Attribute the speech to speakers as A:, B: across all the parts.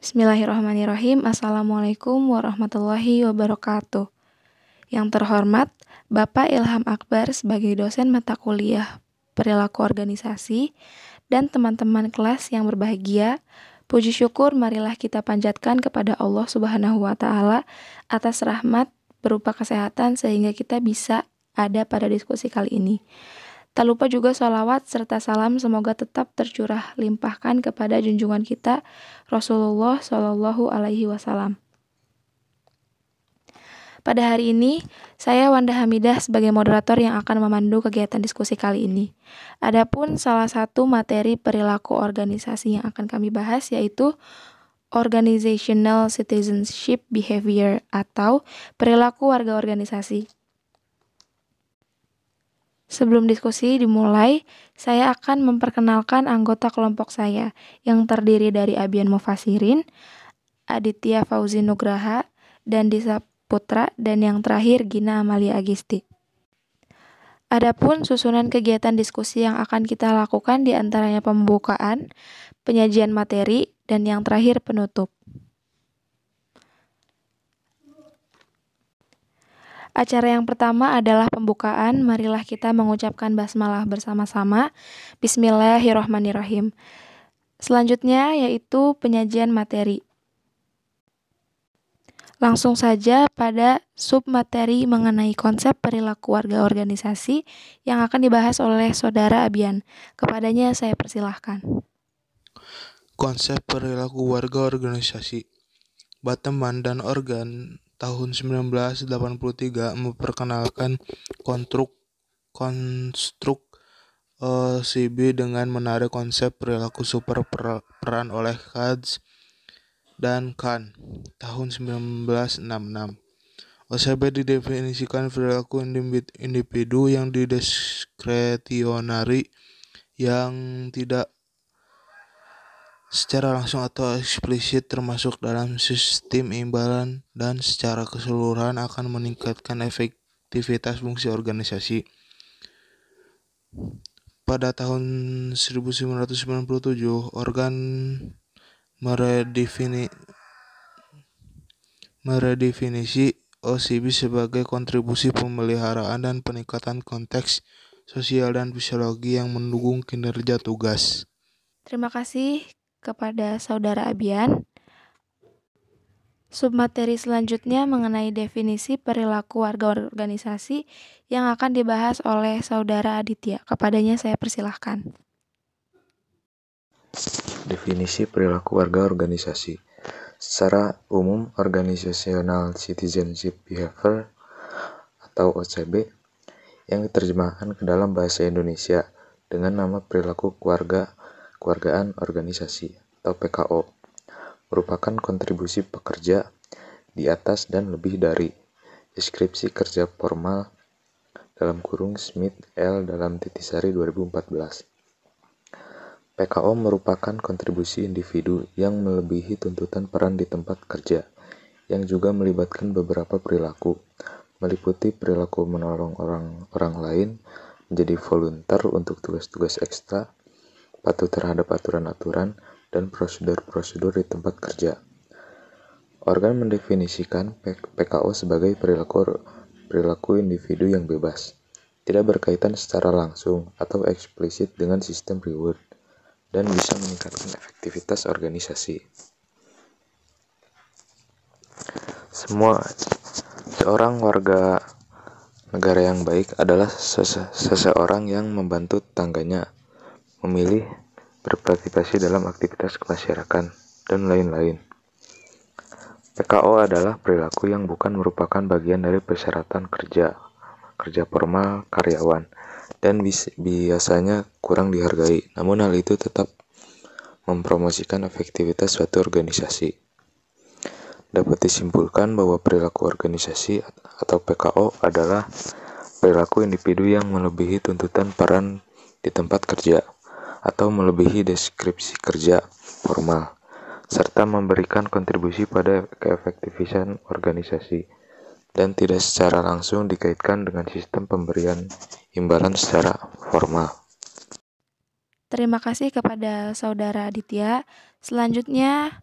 A: Bismillahirrahmanirrahim. Assalamualaikum warahmatullahi wabarakatuh. Yang terhormat, Bapak Ilham Akbar sebagai dosen mata kuliah Perilaku Organisasi dan teman-teman kelas yang berbahagia, puji syukur marilah kita panjatkan kepada Allah Subhanahu wa Ta'ala atas rahmat berupa kesehatan sehingga kita bisa ada pada diskusi kali ini. Tak lupa juga sholawat serta salam semoga tetap tercurah limpahkan kepada junjungan kita Rasulullah Shallallahu Alaihi Wasallam. Pada hari ini, saya Wanda Hamidah sebagai moderator yang akan memandu kegiatan diskusi kali ini. Adapun salah satu materi perilaku organisasi yang akan kami bahas yaitu Organizational Citizenship Behavior atau perilaku warga organisasi. Sebelum diskusi dimulai, saya akan memperkenalkan anggota kelompok saya yang terdiri dari Abian Mufasirin, Aditya Fauzi Nugraha, dan Disa Putra, dan yang terakhir Gina Amalia Agisti. Adapun susunan kegiatan diskusi yang akan kita lakukan diantaranya pembukaan, penyajian materi, dan yang terakhir penutup. Acara yang pertama adalah pembukaan. Marilah kita mengucapkan basmalah bersama-sama. Bismillahirrahmanirrahim. Selanjutnya yaitu penyajian materi. Langsung saja pada submateri mengenai konsep perilaku warga organisasi yang akan dibahas oleh Saudara Abian. Kepadanya saya persilahkan.
B: Konsep perilaku warga organisasi. Bateman dan Organ tahun 1983 memperkenalkan konstruk OCB dengan menarik konsep perilaku super peran oleh Katz dan Kahn tahun 1966. OCB didefinisikan perilaku individu yang diskretionari yang tidak secara langsung atau eksplisit termasuk dalam sistem imbalan dan secara keseluruhan akan meningkatkan efektivitas fungsi organisasi. Pada tahun 1997, Organ meredefinisi OCB sebagai kontribusi pemeliharaan dan peningkatan konteks sosial dan fisiologi yang mendukung kinerja tugas.
A: Terima kasih kepada Saudara Abian. Submateri selanjutnya mengenai definisi perilaku warga organisasi yang akan dibahas oleh Saudara Aditya. Kepadanya saya persilahkan.
C: Definisi perilaku warga organisasi. Secara umum, Organizational Citizenship Behavior atau OCB yang diterjemahkan ke dalam bahasa Indonesia dengan nama perilaku kewargaan organisasi atau PKO merupakan kontribusi pekerja di atas dan lebih dari deskripsi kerja formal (Smith L. 2014). PKO merupakan kontribusi individu yang melebihi tuntutan peran di tempat kerja, yang juga melibatkan beberapa perilaku, meliputi perilaku menolong orang lain, menjadi volunteer untuk tugas-tugas ekstra, patuh terhadap aturan-aturan, dan prosedur-prosedur di tempat kerja. Organ mendefinisikan PKO sebagai perilaku individu yang bebas, tidak berkaitan secara langsung atau eksplisit dengan sistem reward, dan bisa meningkatkan efektivitas organisasi. Seorang warga negara yang baik adalah seseorang yang membantu tetangganya, memilih, berpartisipasi dalam aktivitas kemasyarakatan, dan lain-lain. PKO adalah perilaku yang bukan merupakan bagian dari persyaratan kerja formal karyawan, dan biasanya kurang dihargai, namun hal itu tetap mempromosikan efektivitas suatu organisasi. Dapat disimpulkan bahwa perilaku organisasi atau PKO adalah perilaku individu yang melebihi tuntutan peran di tempat kerja atau melebihi deskripsi kerja formal, serta memberikan kontribusi pada keefektifan organisasi, dan tidak secara langsung dikaitkan dengan sistem pemberian imbalan secara formal.
A: Terima kasih kepada Saudara Aditya. Selanjutnya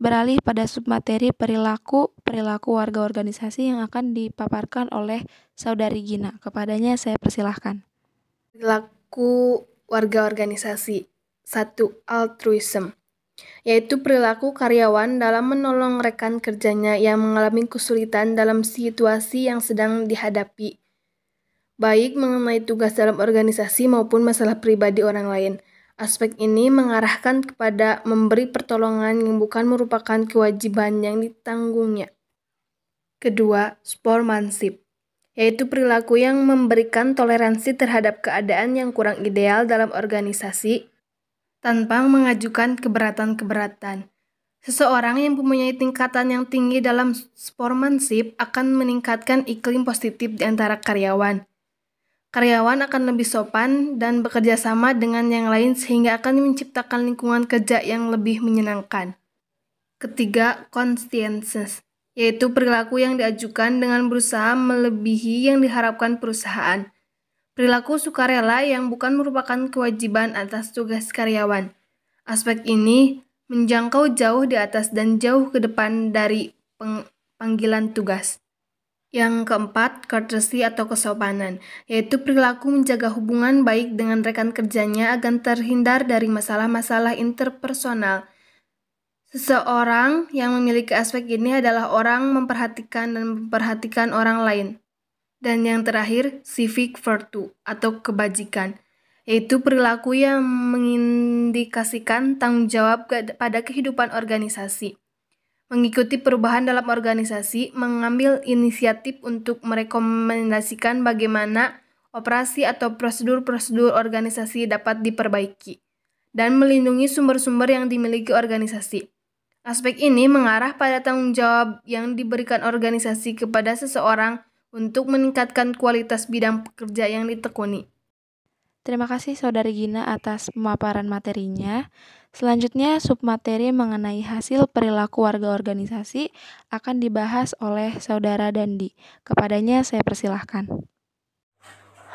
A: beralih pada submateri perilaku warga organisasi yang akan dipaparkan oleh Saudari Gina. Kepadanya saya persilahkan.
D: Perilaku warga organisasi. 1. Altruism, yaitu perilaku karyawan dalam menolong rekan kerjanya yang mengalami kesulitan dalam situasi yang sedang dihadapi, baik mengenai tugas dalam organisasi maupun masalah pribadi orang lain. Aspek ini mengarahkan kepada memberi pertolongan yang bukan merupakan kewajiban yang ditanggungnya. Kedua, sportsmanship, yaitu perilaku yang memberikan toleransi terhadap keadaan yang kurang ideal dalam organisasi tanpa mengajukan keberatan-keberatan. Seseorang yang mempunyai tingkatan yang tinggi dalam sportsmanship akan meningkatkan iklim positif di antara karyawan. Karyawan akan lebih sopan dan bekerja sama dengan yang lain sehingga akan menciptakan lingkungan kerja yang lebih menyenangkan. Ketiga, conscientious, yaitu perilaku yang diajukan dengan berusaha melebihi yang diharapkan perusahaan. Perilaku sukarela yang bukan merupakan kewajiban atas tugas karyawan. Aspek ini menjangkau jauh di atas dan jauh ke depan dari panggilan tugas. Yang keempat, courtesy atau kesopanan, yaitu perilaku menjaga hubungan baik dengan rekan kerjanya agar terhindar dari masalah-masalah interpersonal. Seseorang yang memiliki aspek ini adalah orang memperhatikan dan memperhatikan orang lain. Dan yang terakhir, civic virtue atau kebajikan, yaitu perilaku yang mengindikasikan tanggung jawab pada kehidupan organisasi. Mengikuti perubahan dalam organisasi, mengambil inisiatif untuk merekomendasikan bagaimana operasi atau prosedur-prosedur organisasi dapat diperbaiki, dan melindungi sumber-sumber yang dimiliki organisasi. Aspek ini mengarah pada tanggung jawab yang diberikan organisasi kepada seseorang untuk meningkatkan kualitas bidang pekerja yang ditekuni.
A: Terima kasih Saudari Gina atas pemaparan materinya. Selanjutnya, submateri mengenai hasil perilaku warga organisasi akan dibahas oleh Saudara Dandi. Kepadanya saya persilahkan.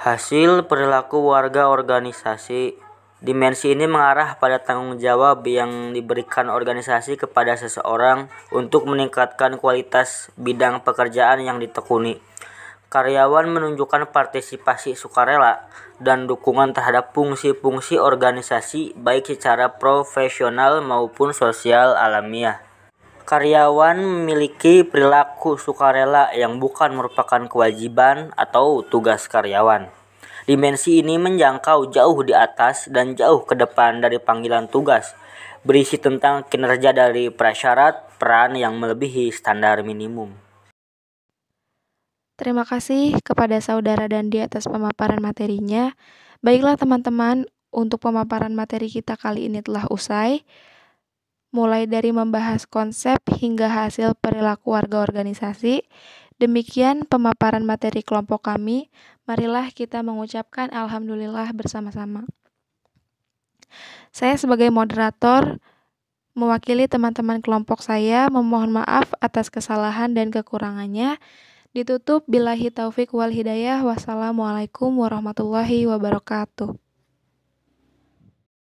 E: Hasil perilaku warga organisasi. Dimensi ini mengarah pada tanggung jawab yang diberikan organisasi kepada seseorang untuk meningkatkan kualitas bidang pekerjaan yang ditekuni. Karyawan menunjukkan partisipasi sukarela dan dukungan terhadap fungsi-fungsi organisasi baik secara profesional maupun sosial alamiah. Karyawan memiliki perilaku sukarela yang bukan merupakan kewajiban atau tugas karyawan. Dimensi ini menjangkau jauh di atas dan jauh ke depan dari panggilan tugas, berisi tentang kinerja dari prasyarat peran yang melebihi standar minimum.
A: Terima kasih kepada Saudara Dandi atas pemaparan materinya. Baiklah teman-teman, untuk pemaparan materi kita kali ini telah usai. Mulai dari membahas konsep hingga hasil perilaku warga organisasi. Demikian pemaparan materi kelompok kami. Marilah kita mengucapkan alhamdulillah bersama-sama. Saya sebagai moderator mewakili teman-teman kelompok saya memohon maaf atas kesalahan dan kekurangannya. Ditutup billahi taufik wal hidayah. Wassalamualaikum warahmatullahi wabarakatuh.